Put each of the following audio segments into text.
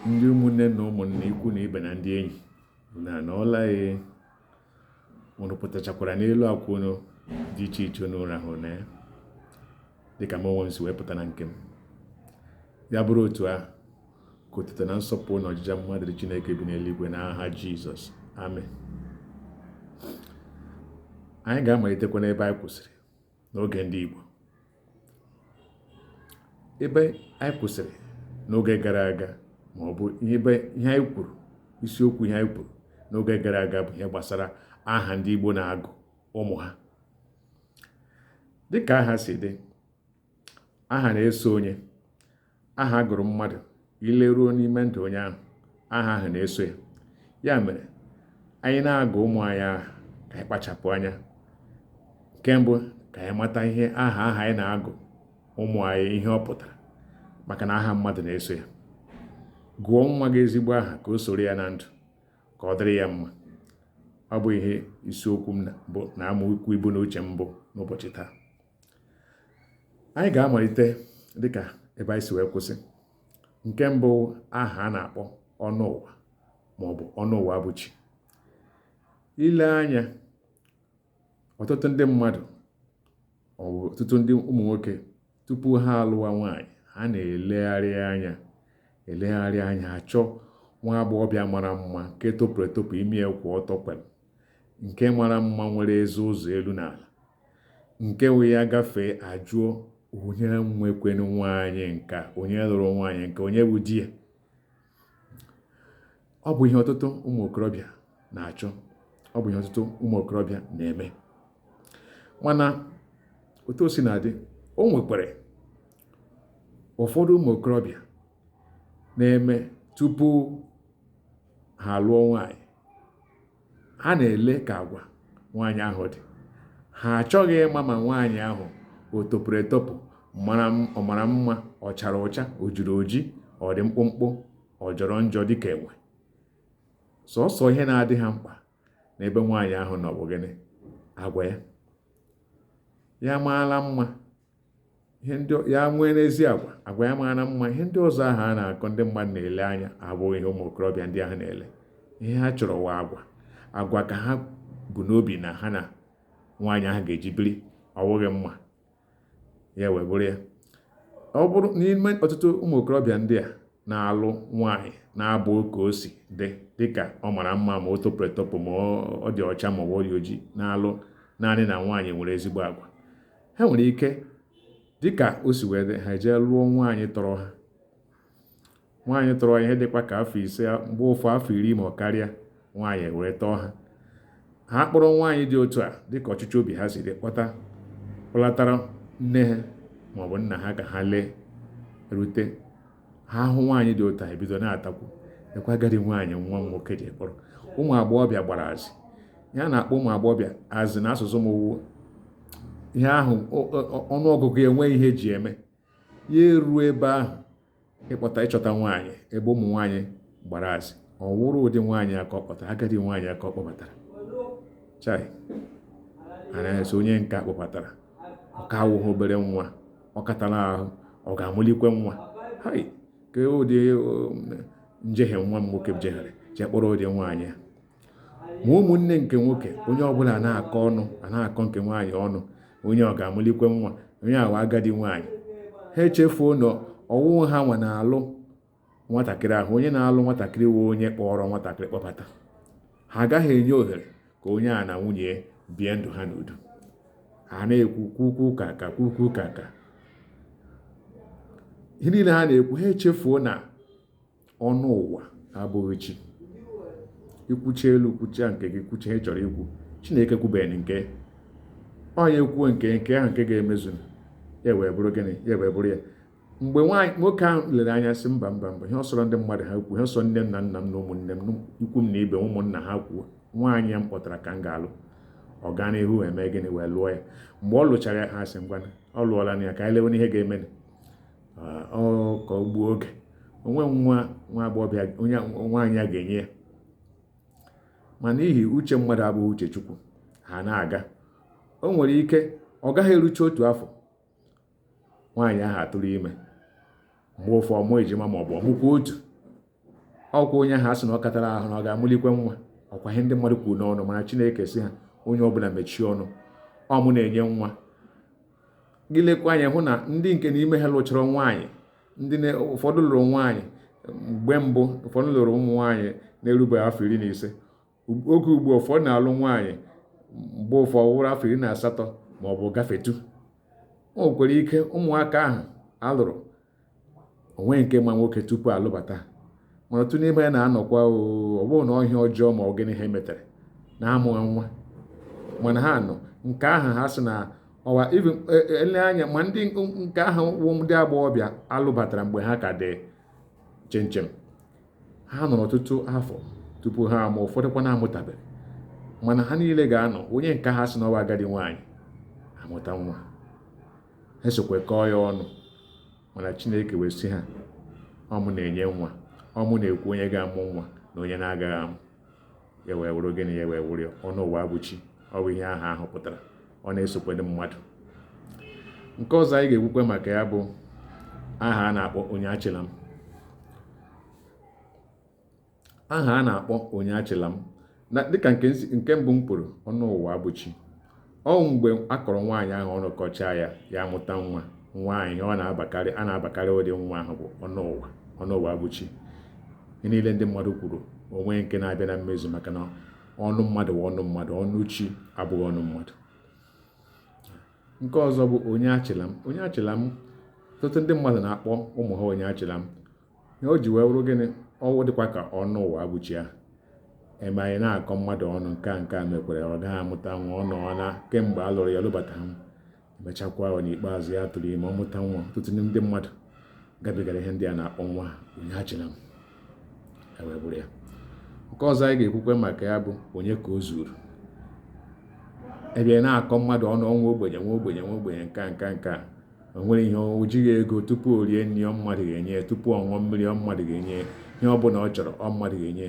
ndị ụmụnne na ụmụnne, ikwu na ibe na ndị enyi na ọla unu pụtachakwara n'elu akwa unu dị iche iche unu rahụrụ na ya, dịka m onwe m si wee pụta na nke m. Ya bụrụ otu ahụ, ka otuto na nsọpụrụ na ọjịja mmadụ dị Chineke bi n'eluigwe n'aha Jizọs, amen. Anyị ga-amalitekwa n'ebe anyị kwụsịrị n'oge ndị Igbo. Ebe anyị kwụsịrị n'oge gara aga, ma ọ bụ ihe anyị kwuru, isiokwu ihe anyị kwuru n'oge gara aga bụ ihe gbasara aha ndị Igbo na-agụ ụmụ ha. Dịka aha si dị, aha na-eso onye. Aha gụrụ mmadụ, ileruo n'ime ndụ onye ahụ, aha ahụ na-eso ya. Ya mere, anyị na-agụ ụmụ anyị aha ka anyị kpachapụ anya. Nke mbụ, ka anyị mata ihe aha anyị na-agụ ụmụ anyị ihe ọ pụtara, maka na aha mmadụ na-eso ya. Gụọ nwa gị ezigbo aha ka o soro ya na ndụ, ka ọ dịrị ya mma. Ọ bụ ihe isiokwu m bụ na amaokwu ibu n'uche mbụ n'ụbọchị taa. Anyị ga-amalite dịka ebe anyị si wee kwụsị. Nke mbụ, aha a na-akpọ ọnụ ụwa, maọbụ ọnụ ụwa bụ chi. Ile anya, ọtụtụ ndị mmadụ, ọtụtụ ndị ụmụ nwoke, tupu ha alụwa nwaanyị, ha na-elegharị anya achọ nwa agbọghọbịa mara mma, nke topụrụ etopụ, imi kwụ ọtọ kwem, nke mara mma, nwere ezi ụzọ elu na ala, nke wee ya gafee ajụọ onye nwekwenụ nwaanyị nka, onye lụrụ nwaanyị nke, onye bụ di ya. Ọ bụ ihe ọtụtụ ụmụ okorobịa na-achọ, ọ bụ ihe ọtụtụ ụmụ okorobịa na-eme. Mana otu o si na-adị, o nwekwara ụfọdụ ụmụ okorobịa na-eme tupu ha alụọ nwaanyị. Ha na-ele ka agwa nwaanyị ahụ dị. Ha achọghị ịma ma nwaanyị ahụ o topụrụ etopụ, ọ mara mma, ọ chara ụcha, o juru oji, ọ dị mkpụmkpụ, ọ jọrọ njọ dịka enwe. Sọsọ ihe na-adị ha mkpa n'ebe nwaanyị ahụ nọ bụ gịnị? Agwa ya. Ya maara mma, ya nwee n'ezi agwa ya mara mma. Ihe ndị ọzọ ahụ a na-akọ ndị mmadụ na-ele anya abụghị ihe ụmụ okorobịa ndị ahụ na-ele. Ihe ha chọrọ wa agwa ka ha bụ n'obi na ha na nwaanyị ahụ ga-eji biri, ọ bụghị mma. Ya wee bụrụ ya. Ọ bụrụ n'ime ọtụtụ ụmụ okorobịa ndị a na-alụ nwaanyị na-abụ ka o si dị, dịka ọ mara mma, ma o topụrụ etopụ, ma ọ dị ọcha, ma ọ dị oji, na-alụ naanị na nwaanyị nwere ezigbo agwa, ha nwere ike, dịka o si wee dị, ha jee lụọ nwaanyị tọrọ ha. Nwaanyị tọrọ ihe dịkwa ka afọ 5, mgbe ụfọ afọ 10 ma ọ karịa, nwaanyị were tọọ ha. Ha kpọrọ nwaanyị dị otu a, dịka ọchịchị obi ha si dị, kpọlatara nne ha maọbụ nna ha ka ha lee rute. Ha hụ nwaanyị dị otu a, ebido na-atakwu, ekwe agadi nwaanyị nwa m nwoke ji kpọrọ. Ụmụ agbọghọbịa gbara azị. Ya na-akpọ ụmụ agbọghọbịa azị n'asụsụ m owu. Ihe ahụ ọnụọgụgụ enweghị ihe eji eme ya. Eruo ebe ahụ ịchọta nwaanyị ebe ụmụ nwaanyị gbara azị, ọ wụrụ ụdị nwaanyị aka ọ kpọtara, agadi nwaanyị aka ọ kpọbatara. Chai, anaghị onye nke akpọbatara, ọ ka awụghị obere nwa, ọ katara ahụ, ọ ga-amụlikwe nwa. Hai, ka ụdị njehie nwa m nwoke jeghere jee kpọrọ ụdị nwaanyị a. Ma ụmụnne nke nwoke, onye ọbụla na-akọ nke nwaanyị ọnụ, onye ọ ga-amụlikwe nwa, onye ahụ agadi nwaanyị. Ha echefuo na ọwụwụ ha nwa na-alụ nwatakịrị ahụ. Onye na-alụ nwatakịrị wụ onye kpọrọ nwatakịrị kpọbata. Ha agaghị enye ohere ka onye a na nwunye bie ndụ ha n'udo. Ha na-ekwu kwukwu ka ihe niile ha na-ekwu. Ha echefuo na ọnụ ụwa abụghị chi. Ikwuchi elu, kwuchia nke gị, kwuchi ihe chọrọ ikwu. Chineke kwubeghị nke onye kwuo nke ahụ nke ga-emezu, ya wee bụrụ gịnị? Ya wee bụrụ ya. Mgbe nwoke ahụ lere anya sị mba, ihe ọsọrọ ndị mmadụ ha kwuo, ihe ọsọ nne m na nna m na ụmụnne m, ikwu m na ibe ụmụnna ha kwuo, nwaanyị m kpọtara ka m ga-alụ. Ọ gaa n'ihu eme gịnị? Wee lụọ ya. Mgbe ọ lụchara ya, ha sị ngwa ọ lụọla ya, ka anyị lewe n'ihe ga-eme. Ka o gbuo oge, onwe nwa agbọghọbịa onye nwaanyị a ga-enye ya. Ma n'ihi uche mmadụ abụghị uche Chukwu, ha na-aga. O nwere ike ọ gaghị erucha otu afọ, nwaanyị ahụ atụrụ ime. mgbe ụfọ ọmụ ejima ma ọ bụ ọmụkwa otu. Ọkwa onye ahụ asị na ọ katara ahụ na ọ ga-amụlikwe nwa. Ọkwa ihe ndị mmadụ kwuru n'ọnụ, mana Chineke sị ha onye ọbụla mechie ọnụ, ọ mụ na-enye nwa. Gị lekwa anya hụ na ndị nke n'ime ha lụchara nwaanyị, ụfọdụ lụrụ nwaanyị mgbe mbụ, ụfọdụ lụrụ ụmụ nwaanyị na-erubeghị afọ 15. Oge ugbu ụfọdụ na-alụ nwaanyị mgbe ụfọdụ wụrụ afọ 18 ma ọ bụ gafetu. O nwekwara ike ụmụaka ahụ alụrụ onwe nke ma nwoke tupu alụbata, mana otu n'ime ya na-anọkwa ọ bụrụ na ọhịa ọjọọ ma ọ gịnị ha metere na amụghị nwa, mana ha nọ nke ahụ ha sị na ọwa ele anya ma ndị nke ahụ wụ ndị agbọghọbịa alụbatara mgbe ha ka dị chinchin, ha nọrọ ọtụtụ afọ tupu ha amụ, ụfọdụkwa na-amụtabeghị, mana ha niile ga-anọ onye nke ha sị na ọwa agadi nwaanyị amụta nwa, ha sokwe kọọ ya ọnụ. Mana Chineke wee sị ha ọ mụ na-enye nwa, ọ mụ na-ekwu onye ga-amụ nwa na onye na-agaghị amụ. Ya wee wụrụ gịnị? Ya wee wụrụ ọnụ ụwa abụchi. Ọ bụ ihe ahụ pụtara, ọ na-esokwe ndị mmadụ. Nke ọzọ anyị ga-ekwukwe maka ya bụ aha a na-akpọ onye achịla m. Aha a na-akpọ onye achịla m dịka nke mbụ m kwuru, ọnụ ụwa abụchi. Ọ mgbe a kọrọ nwaanyị ahụ ọnụ kọchaa ya amụta nwa, nwaanyị a na-abakarị ụdị nwa ahụ bụ ọnụ ụwa abụchi. Ihe niile ndị mmadụ kwuru onwe nke na-abịa na mmezu, maka na ọnụ mmadụ bụ ọnụ mmadụ, ọnụ chi abụghị ọnụ mmadụ. Nke ọzọ bụ onye achịla m. Onye achịla m, ọtụtụ ndị mmadụ na-akpọ ụmụ ha onye achịla m. Ihe o ji wee wụrụ gịnị? Ọwụ dịkwa ka ọnụ ụwa abụchi ahụ. Eme anyị na-akọ mmadụ ọnụ, nke a mekwere ọ gaghị amụta nwa, ọ nọ na kemgbe a lụrụ ya lụbata m, emechakwa n'ikpeazụ ya tụrụ ime ọmụta nwa. Ọtụtụ ndị mmadụ gabigara ihe ndị a na-akpọ nwa onye achịla m. Wee bụrụ ya. Nke ọzọ anyị ga-ekwukwe maka ya bụ onye ka o zuru. Ebe na-akọ mmadụ ọnụ, ọnwa ogbenye nwa ogbenye nke a o nwere ihe o jighị ego, tupu o rie nri mmadụ ga-enye, tupu ọ ṅụọ mmiri mmadụ ga-enye, ihe ọ bụla ọ chọrọ mmadụ ga-enye.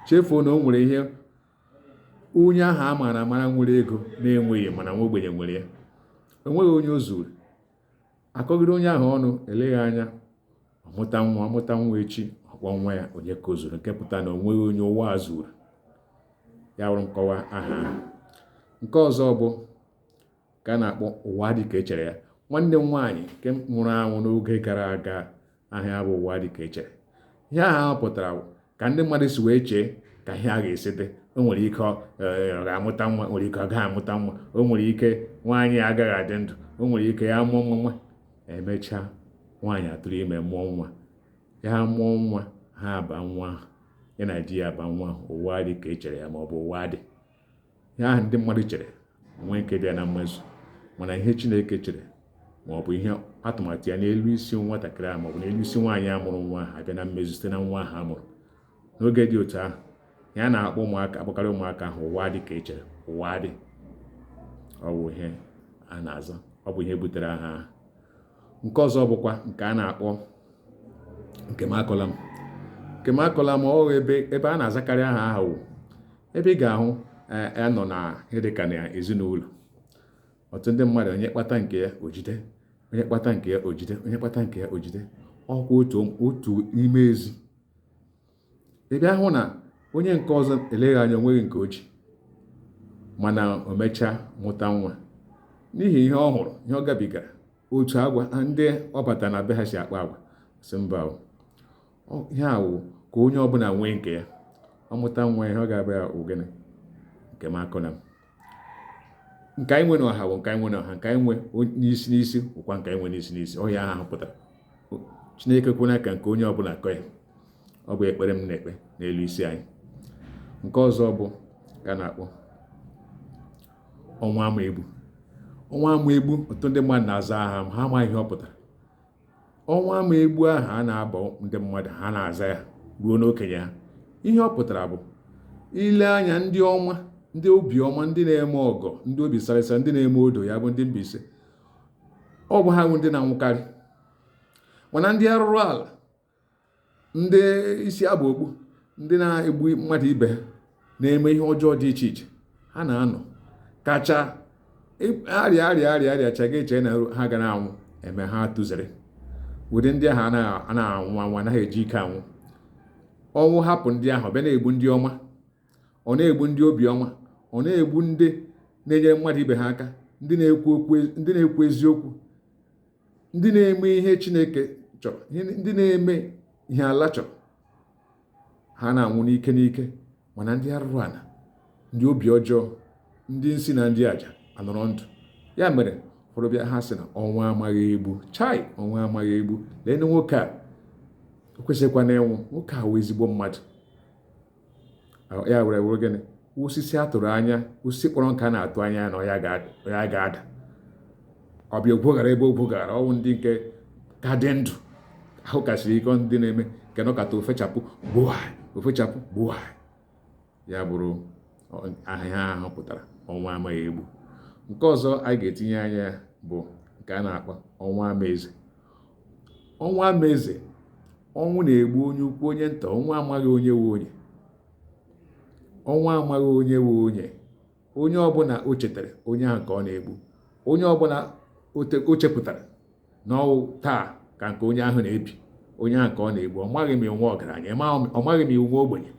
Chefuo na o nwere ihe onye ahụ a maara amara nwere ego na-enweghị, mana nwa ogbenye nwere ya. O nweghị onye o zuru. Akọgide onye ahụ ọnụ, eleghị anya ọmụta nwa echi ọkpọ nwa ya onye ka o zuru, nke pụtara na o nweghị onye ụwa a zuru. Ya wụrụ nkọwa aha ahụ. Nke ọzọ bụ ka a na-akpọ ụwa dị ka echere ya. Nwanne m nwaanyị nke nwụrụ anwụ n'oge gara aga, aha ya bụ ụwa dị ka echere. Ihe ahụ pụtara ka ndị mmadụ si wee chee ka ihe a ga-esi dị. O nwere ike ọ ga-amụta nwa, nwere ike ọ gaghị amụta nwa, o nwere ike nwaanyị agaghị adị ndụ, o nwere ike ya mụọ nwa. Emechaa nwaanyị atụrụ ime mụọ nwa, ya mụọ nwa, ha aba nwa ahụ, ya na di ya aba nwa ahụ. Ụwa dị ka echere ya, ma ọ bụ ụwa dị ya ahụ ndị mmadụ chere onwe nke bịa na mmezu. Mana ihe Chineke chere, ma ọ bụ ihe atụmatụ ya n'elu isi nwatakịrị ahụ, ma ọ bụ n'elu isi nwaanyị a mụrụ nwa ahụ, abịa na mmezu site na nwa ahụ a mụrụ. N'oge dị otu ahụ, ya na-akpọ ụmụaka, akpọkarị ụmụaka ahụ ụwa dị ka echere. Ụwa dị, ọ bụ ihe a na-aza, ọ bụ ihe butere aha ahụ. Nke ọzọ bụkwa nke a na-akpọ nke m akọla m. Nke m akọla m, ọ ebe a na-azakarị aha ahụ ebe ị ga-ahụ ya nọ na ihe dịka na ezinụlọ. Ọtụtụ ndị mmadụ, onye kpata nke ya ojide, onye kpata nke ya ojide, onye kpata nke ya ojide. Ọkwa otu ime ezi. Ebe ahụ na onye nke ọzọ eleghị anya onweghị nke ochi, mana o mechaa mụta nwa n'ihi ihe ọ hụrụ, ihe ọ gabigara, otu agwa ndị ọ bata na be ha si akpa agwa. Sị mba, ihe a wụ ka onye ọbụla nwee nke ya. Ọ mụta nwa, ihe ọ ga-abịa ya ogene nke m akọla m. Nke anyị nwe n'ọha bụ nke anyị nwe n'ọha, nke anyị nwe n'isi n'isi bụkwa nke anyị nwe n'isi n'isi. Ọ ya ahụ pụtara Chineke kwena ka nke onye ọbụla kọ ya. Ọ bụ ekpere m na-ekpe n'elu isi anyị. Nke ọzọ bụ ka a na-akpọ ọnwa ama egbu. Ọnwa ama egbu, ọtụtụ ndị mmadụ na-aza aha m, ha amaghị ihe ọ pụtara. Ọnwa ama egbu ahụ a na-aba ndị mmadụ, ha na-aza ya ruo n'okenye ha. Ihe ọ pụtara bụ ile anya ndị ọma, ndị obi ọma, ndị na-eme ọgọ, ndị obi sarịsara, ndị na-eme odo, ya bụ ndị Mbaise. Ọ bụ ha bụ ndị na-anwụkarị. Mana ndị arụrụ ala, ndị isi abụ okpu, ndị na-egbu mmadụ ibe ha, na-eme ihe ọjọọ dị iche iche, ha na-anọ kacha arịa chaga eche na ha ga na-anwụ, eme ha tụzere. ụdị ndị ahụ anaghị anwụ anwụ, anaghị eji ike anwụ. Ọnwụ hapụ ndị ahụ bịa na-egbu ndị ọma, ọ na-egbu ndị obi ọma, ọ na-egbu ndị na-enyere mmadụ ibe ha aka, ndị na-ekwu eziokwu, ndị na-eme ihe Chineke chọrọ, ndị na-eme ihe ala chọrọ. Ha na-anwụ n'ike n'ike. Mana ndị arụrụ ala, ndị obi ọjọọ, ndị nsi na ndị aja anọrọ ndụ. Ya mere ụfọdụ bịa ha sị na ọnwụ amaghị egbu. Chai, ọnwụ amaghị egbu. Lee nwoke a, o kwesịkwa na ịnwụ. Nwoke a wụ ezigbo mmadụ. Ya were were gịnị? Osisi a tụrụ anya, osisi kpọrọ nka na-atụ anya na ya ga-ada. Ọbịa ogwogara ebe ogwogara, ọnwụ ndị nke ka dị ndụ, ahụ kasịrị ike, ndị na-eme nke nọkata ofechapụ gbuwa. Ya bụrụ ahịhịa ahụ pụtara ọnwụ amaghị egbu. Nke ọzọ a ga-etinye anya bụ nke a na-akpọ ọnwụ amaeze. Ọnwụ amaeze, ọnwụ na-egbu onye ukwu onye nta. Ọnwụ amaghị onye wu onye. Ọnwụ amaghị onye wu onye. Onye ọbụla o chetara, onye ahụ ka ọ na-egbu. Onye ọbụla o chepụtara na ọwụ taa ka nke onye ahụ na-ebi, onye ahụ ka ọ na-egbu. Ọ maghị m inwe ọgaranya, ọ maghị m inwe ogbenye.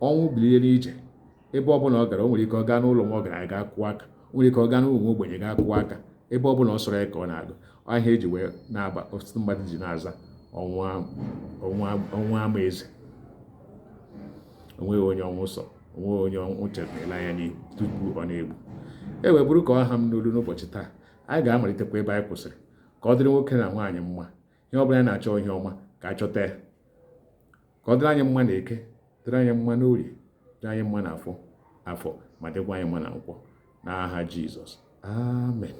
Ọnwụ bilie n'ije ebe ọbụla ọ gara. O nwere ike ọ gaa n'ụlọ nwa ọgaranya gaa kụọ aka, o nwere ike ọ gaa n'ụlọ nwa ogbenye gaa kụọ aka. Ebe ọbụla ọ sọrọ ya ka ọ na-agụ. Ahịa eji wee na-aba, ọtụtụ mmadụ ji na-aza ọnwụ amaeze. Onweghị onye ọnwụ sọ, onweghị onye ọnwụ chetara anya n'ihu tupu ọ na-egbu. E wee bụrụ ka ọha m n'olu n'ụbọchị taa. Anyị ga-amalitekwa ebe anyị kwụsịrị, ka ọ dịrị nwoke na nwaanyị mma. Ihe ọbụla anyị na-achọ ihe ọma ka a chọta ya. Ka ọ dịrị anyị mma na Eke, dịrị anyị mma n'Orie, dịrị anyị mma n'Afọ, ma dịkwa anyị mma na Nkwọ. N'aha Jizọs, amen.